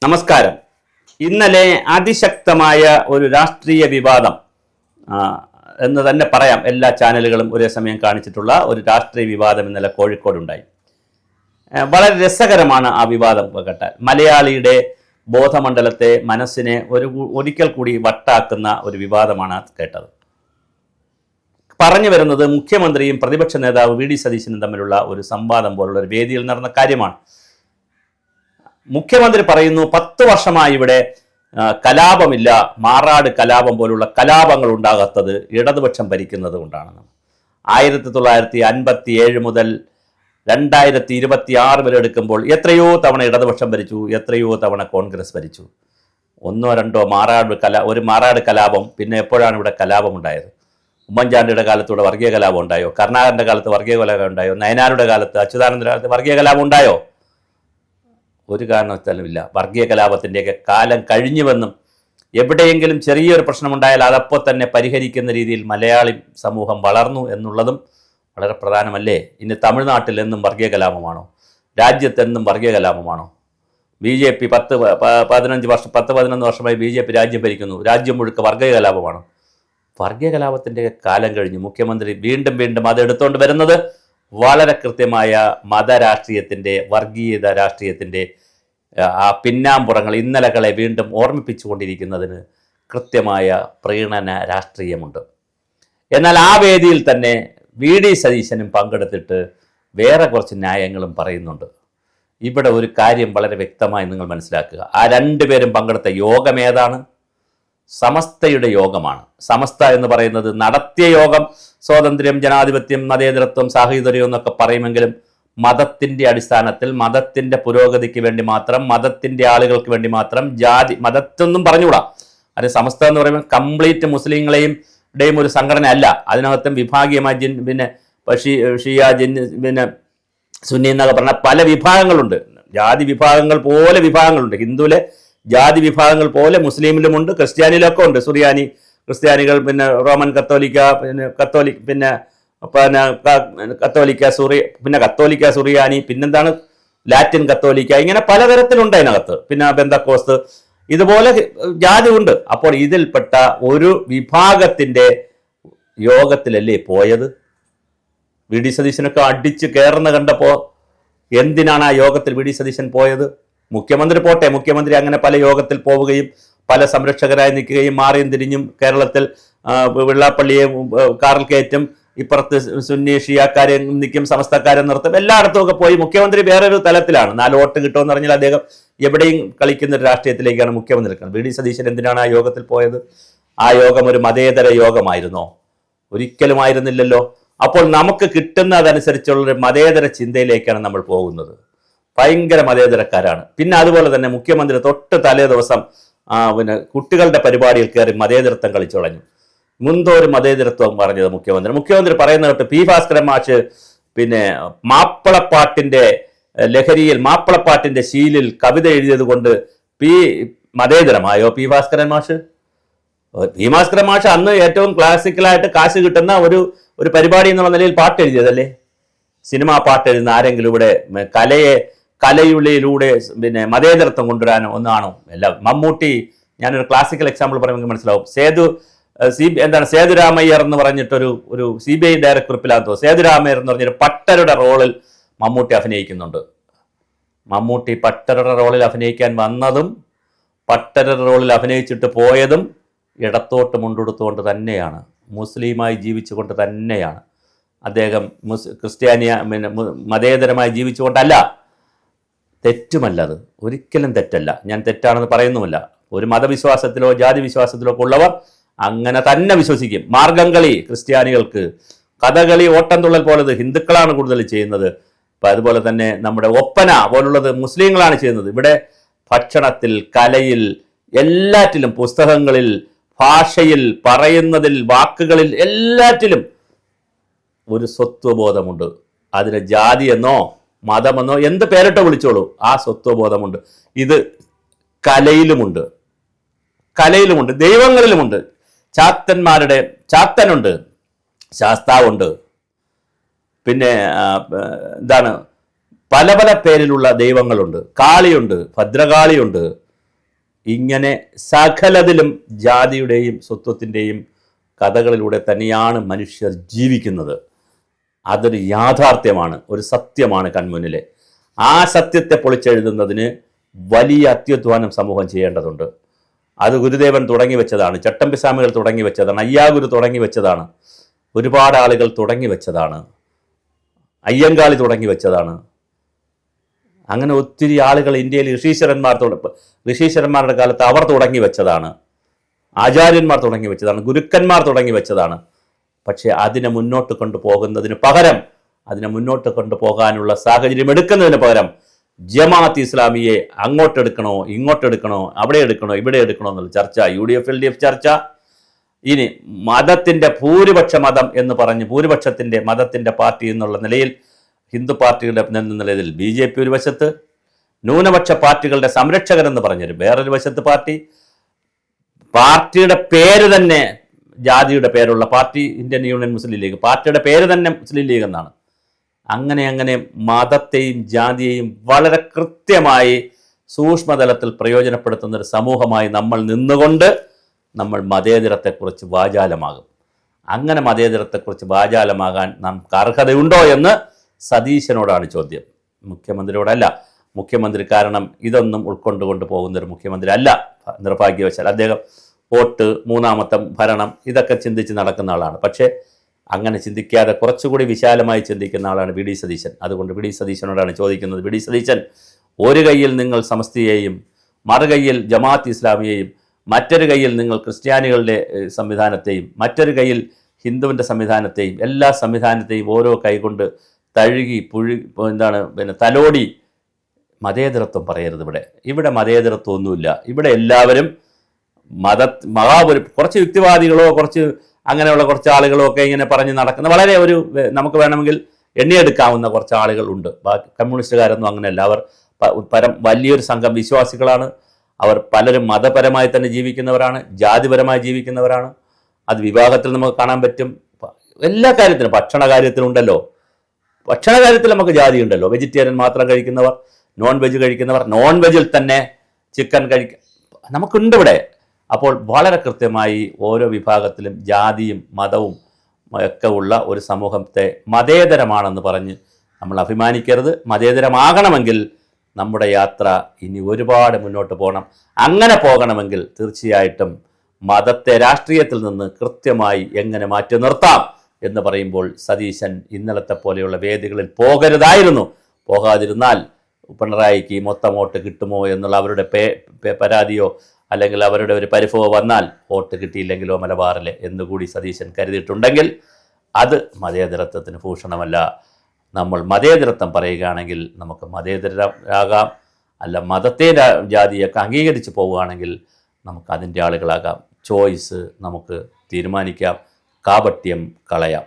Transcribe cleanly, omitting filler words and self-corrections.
നമസ്കാരം. ഇന്നലെ അതിശക്തമായ ഒരു രാഷ്ട്രീയ വിവാദം എന്ന് തന്നെ പറയാം, എല്ലാ ചാനലുകളും ഒരേ സമയം കാണിച്ചിട്ടുള്ള ഒരു രാഷ്ട്രീയ വിവാദം ഇന്നലെ കോഴിക്കോടുണ്ടായി. വളരെ രസകരമാണ് ആ വിവാദം കേട്ടാൽ. മലയാളിയുടെ ബോധമണ്ഡലത്തെ, മനസ്സിനെ ഒരിക്കൽ കൂടി വട്ടാക്കുന്ന ഒരു വിവാദമാണ് കേട്ടത്. പറഞ്ഞു വരുന്നത് മുഖ്യമന്ത്രിയും പ്രതിപക്ഷ നേതാവ് വി ഡി സതീശനും തമ്മിലുള്ള ഒരു സംവാദം പോലുള്ള ഒരു വേദിയിൽ നടന്ന കാര്യമാണ്. മുഖ്യമന്ത്രി പറയുന്നു 10 വർഷമായി ഇവിടെ കലാപമില്ല, മാറാട് കലാപം പോലുള്ള കലാപങ്ങൾ ഉണ്ടാകാത്തത് ഇടതുപക്ഷം ഭരിക്കുന്നത് കൊണ്ടാണെന്ന്. 1957 മുതൽ 2026 വരെ എടുക്കുമ്പോൾ എത്രയോ തവണ ഇടതുപക്ഷം ഭരിച്ചു, എത്രയോ തവണ കോൺഗ്രസ് ഭരിച്ചു. ഒന്നോ രണ്ടോ ഒരു മാറാട് കലാപം. പിന്നെ എപ്പോഴാണ് ഇവിടെ കലാപം ഉണ്ടായത്? ഉമ്മൻചാണ്ടിയുടെ കാലത്തൂടെ വർഗീയ കലാപം ഉണ്ടായോ? കരുണാകരൻ്റെ കാലത്ത് വർഗീയ കലാപം ഉണ്ടായോ? നയനാരുടെ കാലത്ത്, അച്യുതാനന്ദൻ്റെ കാലത്ത് വർഗീയ കലാപം ഉണ്ടായോ? ഒരു കാരണവശാലുമില്ല. വർഗീയ കലാപത്തിൻ്റെയൊക്കെ കാലം കഴിഞ്ഞുവെന്നും എവിടെയെങ്കിലും ചെറിയൊരു പ്രശ്നമുണ്ടായാൽ അതപ്പോൾ തന്നെ പരിഹരിക്കുന്ന രീതിയിൽ മലയാളി സമൂഹം വളർന്നു എന്നുള്ളതും വളരെ പ്രധാനമല്ലേ? ഇനി തമിഴ്നാട്ടിൽ എന്നും വർഗീയ കലാപമാണോ? രാജ്യത്തെന്നും വർഗീയ കലാപമാണോ? BJP 10-11 വർഷമായി BJP രാജ്യം ഭരിക്കുന്നു. രാജ്യം മുഴുക്ക വർഗീയ കലാപമാണോ? വർഗീയ കലാപത്തിൻ്റെ കാലം കഴിഞ്ഞു. മുഖ്യമന്ത്രി വീണ്ടും അതെടുത്തുകൊണ്ട് വരുന്നത് വളരെ കൃത്യമായ മതരാഷ്ട്രീയത്തിൻ്റെ, വർഗീയത രാഷ്ട്രീയത്തിൻ്റെ ആ പിന്നാമ്പുറങ്ങൾ, ഇന്നലകളെ വീണ്ടും ഓർമ്മിപ്പിച്ചുകൊണ്ടിരിക്കുന്നതിന് കൃത്യമായ പ്രീണന രാഷ്ട്രീയമുണ്ട്. എന്നാൽ ആ വേദിയിൽ തന്നെ വി ഡി സതീശനും പങ്കെടുത്തിട്ട് വേറെ കുറച്ച് ന്യായങ്ങളും പറയുന്നുണ്ട്. ഇവിടെ ഒരു കാര്യം വളരെ വ്യക്തമായി നിങ്ങൾ മനസ്സിലാക്കുക. ആ രണ്ടുപേരും പങ്കെടുത്ത യോഗം ഏതാണ്? സമസ്തയുടെ യോഗമാണ്. സമസ്ത എന്ന് പറയുന്നത് നടത്തിയ യോഗം സ്വാതന്ത്ര്യം, ജനാധിപത്യം, മതേതരത്വം, സാഹോദര്യം എന്നൊക്കെ പറയുമെങ്കിലും മതത്തിൻ്റെ അടിസ്ഥാനത്തിൽ, മതത്തിൻ്റെ പുരോഗതിക്ക് വേണ്ടി മാത്രം, മതത്തിൻ്റെ ആളുകൾക്ക് വേണ്ടി മാത്രം, മതത്തൊന്നും പറഞ്ഞുകൂടാ. അത് സമസ്ത എന്ന് പറയുമ്പോൾ കംപ്ലീറ്റ് മുസ്ലിങ്ങളെയും ഒരു സംഘടന അല്ല. അതിനകത്തും വിഭാഗീയമായ പിന്നെ ഷിയ, പിന്നെ സുന്നി എന്നൊക്കെ പറഞ്ഞ പല വിഭാഗങ്ങളുണ്ട്. ജാതി വിഭാഗങ്ങൾ പോലെ വിഭാഗങ്ങളുണ്ട്. ഹിന്ദുവിലെ ജാതി വിഭാഗങ്ങൾ പോലെ മുസ്ലിമിലുമുണ്ട്, ക്രിസ്ത്യാനിയിലൊക്കെ ഉണ്ട്. സുറിയാനി ക്രിസ്ത്യാനികൾ, പിന്നെ റോമൻ കത്തോലിക്ക, പിന്നെ കത്തോലിക്ക സുറിയാനി, പിന്നെന്താണ് ലാറ്റിൻ കത്തോലിക്ക, ഇങ്ങനെ പലതരത്തിലുണ്ട് അതിനകത്ത്. പിന്നെ ബെന്തക്കോസ്ത്, ഇതുപോലെ ജാതി ഉണ്ട്. അപ്പോൾ ഇതിൽപ്പെട്ട ഒരു വിഭാഗത്തിൻ്റെ യോഗത്തിലല്ലേ പോയത്? വി ഡി സതീശനൊക്കെ അടിച്ച് കയറുന്ന കണ്ടപ്പോൾ എന്തിനാണ് ആ യോഗത്തിൽ വി ഡി സതീശൻ പോയത്? മുഖ്യമന്ത്രി പോട്ടെ, മുഖ്യമന്ത്രി അങ്ങനെ പല യോഗത്തിൽ പോവുകയും പല സംരക്ഷകരായി നിൽക്കുകയും മാറിയും തിരിഞ്ഞും കേരളത്തിൽ വെള്ളാപ്പള്ളിയെ കാറിൽ കയറ്റും, ഇപ്പുറത്ത് സുന്നി ഷിയാക്കാരെ നിൽക്കും, സമസ്തക്കാരെ നിർത്തും, എല്ലായിടത്തും ഒക്കെ പോയി. മുഖ്യമന്ത്രി വേറൊരു തലത്തിലാണ്. 4 വോട്ട് കിട്ടുമെന്ന് പറഞ്ഞാൽ അദ്ദേഹം എവിടെയും കളിക്കുന്ന ഒരു രാഷ്ട്രീയത്തിലേക്കാണ് മുഖ്യമന്ത്രി നിൽക്കുന്നത്. വി ഡി സതീശൻ എന്തിനാണ് ആ യോഗത്തിൽ പോയത്? ആ യോഗം ഒരു മതേതര യോഗമായിരുന്നോ? ഒരിക്കലും ആയിരുന്നില്ലല്ലോ. അപ്പോൾ നമുക്ക് കിട്ടുന്നതനുസരിച്ചുള്ളൊരു മതേതര ചിന്തയിലേക്കാണ് നമ്മൾ പോകുന്നത്. ഭയങ്കര മതേതരക്കാരാണ്. പിന്നെ അതുപോലെ തന്നെ മുഖ്യമന്ത്രി തൊട്ട് തലേ ദിവസം പിന്നെ കുട്ടികളുടെ പരിപാടിയിൽ കയറി മതേതരത്വം കളിച്ചു കളഞ്ഞു. മുൻതോരു മതേതരത്വം പറഞ്ഞത് മുഖ്യമന്ത്രി പറയുന്ന തൊട്ട് പി ഭാസ്കരൻ മാഷ് പിന്നെ മാപ്പിളപ്പാട്ടിൻ്റെ ലഹരിയിൽ, മാപ്പിളപ്പാട്ടിൻ്റെ ശീലിൽ കവിത എഴുതിയത് കൊണ്ട് മതേതരമായോ പി ഭാസ്കരൻ മാഷ്? പി ഭാസ്കരൻ മാഷ് അന്ന് ഏറ്റവും ക്ലാസിക്കലായിട്ട് കാശ് കിട്ടുന്ന ഒരു പരിപാടി എന്നുള്ള നിലയിൽ പാട്ട് എഴുതിയതല്ലേ? സിനിമാ പാട്ട് എഴുതുന്ന ആരെങ്കിലും ഇവിടെ കലയുള്ളിലൂടെ പിന്നെ മതേതരത്വം കൊണ്ടുവരാനോ ഒന്നാണോ? എല്ലാം മമ്മൂട്ടി, ഞാനൊരു ക്ലാസിക്കൽ എക്സാമ്പിൾ പറയുമെങ്കിൽ മനസ്സിലാവും. സേതുരാമയ്യർ എന്ന് പറഞ്ഞിട്ടൊരു CBI ഡയറക്ടർ കുറിപ്പിലാണെന്ന് തോന്നുന്നു. സേതുരാമയ്യർ എന്ന് പറഞ്ഞൊരു പട്ടരുടെ റോളിൽ മമ്മൂട്ടി അഭിനയിക്കുന്നുണ്ട്. മമ്മൂട്ടി പട്ടരുടെ റോളിൽ അഭിനയിക്കാൻ വന്നതും പട്ടരുടെ റോളിൽ അഭിനയിച്ചിട്ട് പോയതും ഇടത്തോട്ട് മുണ്ടെടുത്തുകൊണ്ട് തന്നെയാണ്, മുസ്ലിമായി ജീവിച്ചുകൊണ്ട് തന്നെയാണ്. അദ്ദേഹം പിന്നെ മതേതരമായി ജീവിച്ചുകൊണ്ടല്ല. തെറ്റുമല്ലത്, ഒരിക്കലും തെറ്റല്ല. ഞാൻ തെറ്റാണെന്ന് പറയുന്നുമില്ല. ഒരു മതവിശ്വാസത്തിലോ ജാതി വിശ്വാസത്തിലോ ഒക്കെ ഉള്ളവർ അങ്ങനെ തന്നെ വിശ്വസിക്കും. മാർഗംകളി ക്രിസ്ത്യാനികൾക്ക്, കഥകളി, ഓട്ടംതുള്ളൽ പോലത് ഹിന്ദുക്കളാണ് കൂടുതൽ ചെയ്യുന്നത്. അപ്പം അതുപോലെ തന്നെ നമ്മുടെ ഒപ്പന പോലുള്ളത് മുസ്ലിങ്ങളാണ് ചെയ്യുന്നത്. ഇവിടെ ഭക്ഷണത്തിൽ, കലയിൽ, എല്ലാറ്റിലും, പുസ്തകങ്ങളിൽ, ഭാഷയിൽ, പറയുന്നതിൽ, വാക്കുകളിൽ, എല്ലാറ്റിലും ഒരു സ്വത്വബോധമുണ്ട്. അതിന് ജാതിയെന്നോ മതമെന്നോ എന്ത് പേരിട്ടോ വിളിച്ചോളൂ, ആ സ്വത്വബോധമുണ്ട്. ഇത് കലയിലുമുണ്ട്, ദൈവങ്ങളിലുമുണ്ട്. ചാത്തനുണ്ട്, ശാസ്താവുണ്ട്, പിന്നെ എന്താണ് പല പല പേരിലുള്ള ദൈവങ്ങളുണ്ട്. കാളിയുണ്ട്, ഭദ്രകാളിയുണ്ട്, ഇങ്ങനെ സകലതിലും ജാതിയുടെയും സ്വത്വത്തിൻ്റെയും കഥകളിലൂടെ തന്നെയാണ് മനുഷ്യർ ജീവിക്കുന്നത്. അതൊരു യാഥാർത്ഥ്യമാണ്, ഒരു സത്യമാണ് കൺമുന്നിലെ. ആ സത്യത്തെ പൊളിച്ചെഴുതുന്നതിന് വലിയ അത്യുധ്വാനം സമൂഹം ചെയ്യേണ്ടതുണ്ട്. അത് ഗുരുദേവൻ തുടങ്ങി വെച്ചതാണ്, ചട്ടമ്പിസ്വാമികൾ തുടങ്ങി വെച്ചതാണ്, അയ്യാഗുരു തുടങ്ങി വെച്ചതാണ്, ഒരുപാട് ആളുകൾ തുടങ്ങി വെച്ചതാണ്, അയ്യങ്കാളി തുടങ്ങി വെച്ചതാണ്. അങ്ങനെ ഒത്തിരി ആളുകൾ ഇന്ത്യയിൽ ഋഷീശ്വരന്മാരുടെ കാലത്ത് അവർ തുടങ്ങി വെച്ചതാണ്, ആചാര്യന്മാർ തുടങ്ങി വെച്ചതാണ്, ഗുരുക്കന്മാർ തുടങ്ങി വെച്ചതാണ്. പക്ഷേ അതിനെ മുന്നോട്ട് കൊണ്ടുപോകുന്നതിന് പകരം, അതിനെ മുന്നോട്ട് കൊണ്ടുപോകാനുള്ള സാഹചര്യം എടുക്കുന്നതിന് പകരം ജമാഅത്ത് ഇസ്ലാമിയെ അങ്ങോട്ടെടുക്കണോ ഇങ്ങോട്ടെടുക്കണോ അവിടെ എടുക്കണോ ഇവിടെ എടുക്കണോ എന്നുള്ള ചർച്ച, UDF LDF ചർച്ച. ഇനി മതത്തിൻ്റെ ഭൂരിപക്ഷ മതം എന്ന് പറഞ്ഞ് ഭൂരിപക്ഷത്തിൻ്റെ മതത്തിൻ്റെ പാർട്ടി എന്നുള്ള നിലയിൽ ഹിന്ദു പാർട്ടികളുടെ നിലയിൽ BJP ഒരു വശത്ത്, ന്യൂനപക്ഷ പാർട്ടികളുടെ സംരക്ഷകരെന്ന് പറഞ്ഞൊരു വേറൊരു വശത്ത് പാർട്ടിയുടെ പേര് തന്നെ ജാതിയുടെ പേരുള്ള പാർട്ടി, ഇന്ത്യൻ യൂണിയൻ മുസ്ലിം ലീഗ്, പാർട്ടിയുടെ പേര് തന്നെ മുസ്ലിം ലീഗ് എന്നാണ്. അങ്ങനെ മതത്തെയും ജാതിയെയും വളരെ കൃത്യമായി സൂക്ഷ്മതലത്തിൽ പ്രയോജനപ്പെടുത്തുന്ന ഒരു സമൂഹമായി നമ്മൾ നിന്നുകൊണ്ട് നമ്മൾ മതേതരത്തെക്കുറിച്ച് വാചാലമാകും. അങ്ങനെ മതേതരത്തെക്കുറിച്ച് വാചാലമാകാൻ നമുക്ക് അർഹതയുണ്ടോ എന്ന് സതീശനോടാണ് ചോദ്യം, മുഖ്യമന്ത്രിയോടല്ല. മുഖ്യമന്ത്രി കാരണം ഇതൊന്നും ഉൾക്കൊണ്ടുകൊണ്ട് പോകുന്നൊരു മുഖ്യമന്ത്രി അല്ല, നിർഭാഗ്യവശാൽ. അദ്ദേഹം വോട്ട്, മൂന്നാമത്തെ ഭരണം, ഇതൊക്കെ ചിന്തിച്ച് നടക്കുന്ന ആളാണ്. പക്ഷേ അങ്ങനെ ചിന്തിക്കാതെ കുറച്ചുകൂടി വിശാലമായി ചിന്തിക്കുന്ന ആളാണ് വി ഡി സതീശൻ. അതുകൊണ്ട് വി ഡി സതീശനോടാണ് ചോദിക്കുന്നത്, വി ഡി സതീശൻ, ഒരു കയ്യിൽ നിങ്ങൾ സമസ്തിയെയും മറുകൈയിൽ ജമാഅത്ത് ഇസ്ലാമിയെയും മറ്റൊരു കയ്യിൽ നിങ്ങൾ ക്രിസ്ത്യാനികളുടെ സംവിധാനത്തെയും മറ്റൊരു കയ്യിൽ ഹിന്ദുവിൻ്റെ സംവിധാനത്തെയും എല്ലാ സംവിധാനത്തെയും ഓരോ കൈകൊണ്ട് തഴുകി തലോടി മതേതരത്വം പറയരുത്. ഇവിടെ മതേതരത്വം ഒന്നുമില്ല. ഇവിടെ എല്ലാവരും കുറച്ച് യുക്തിവാദികളോ കുറച്ച് അങ്ങനെയുള്ള കുറച്ച് ആളുകളോ ഒക്കെ ഇങ്ങനെ പറഞ്ഞ് നടക്കുന്ന വളരെ നമുക്ക് വേണമെങ്കിൽ എണ്ണിയെടുക്കാവുന്ന കുറച്ച് ആളുകൾ ഉണ്ട്. കമ്മ്യൂണിസ്റ്റുകാരൊന്നും അങ്ങനെയല്ല. അവർ വലിയൊരു സംഘം വിശ്വാസികളാണ്. അവർ പലരും മതപരമായി തന്നെ ജീവിക്കുന്നവരാണ്, ജാതിപരമായി ജീവിക്കുന്നവരാണ്. അത് വിവാഹത്തിൽ നമുക്ക് കാണാൻ പറ്റും, എല്ലാ കാര്യത്തിലും. ഭക്ഷണ കാര്യത്തിലുണ്ടല്ലോ, ഭക്ഷണ കാര്യത്തിൽ നമുക്ക് ജാതി ഉണ്ടല്ലോ. വെജിറ്റേറിയൻ മാത്രം കഴിക്കുന്നവർ, നോൺ വെജ് കഴിക്കുന്നവർ, നോൺ വെജിൽ തന്നെ ചിക്കൻ നമുക്കുണ്ട് ഇവിടെ. അപ്പോൾ വളരെ കൃത്യമായി ഓരോ വിഭാഗത്തിലും ജാതിയും മതവും ഒക്കെ ഉള്ള ഒരു സമൂഹത്തെ മതേതരമാണെന്ന് പറഞ്ഞ് നമ്മൾ അഭിമാനിക്കരുത്. മതേതരമാകണമെങ്കിൽ നമ്മുടെ യാത്ര ഇനി ഒരുപാട് മുന്നോട്ട് പോകണം. അങ്ങനെ പോകണമെങ്കിൽ തീർച്ചയായിട്ടും മതത്തെ രാഷ്ട്രീയത്തിൽ നിന്ന് കൃത്യമായി എങ്ങനെ മാറ്റി നിർത്താം എന്ന് പറയുമ്പോൾ സതീശൻ ഇന്നലത്തെ പോലെയുള്ള വേദികളിൽ പോകരുതായിരുന്നു. പോകാതിരുന്നാൽ പിണറായിക്ക് മൊത്തം വോട്ട് കിട്ടുമോ എന്നുള്ള അവരുടെ പരാതിയോ അല്ലെങ്കിൽ അവരുടെ ഒരു പരിഭവം വന്നാൽ വോട്ട് കിട്ടിയില്ലെങ്കിലോ മലബാറിലെ എന്നുകൂടി സതീശൻ കരുതിയിട്ടുണ്ടെങ്കിൽ അത് മതേതരത്വത്തിന് ഭൂഷണമല്ല. നമ്മൾ മതേതരത്വം പറയുകയാണെങ്കിൽ നമുക്ക് മതേതരരാകാം. അല്ല, മതത്തെ ജാതിയൊക്കെ അംഗീകരിച്ച് പോവുകയാണെങ്കിൽ നമുക്ക് അതിൻ്റെ ആളുകളാകാം. ചോയ്സ് നമുക്ക് തീരുമാനിക്കാം, കാപട്യം കളയാം.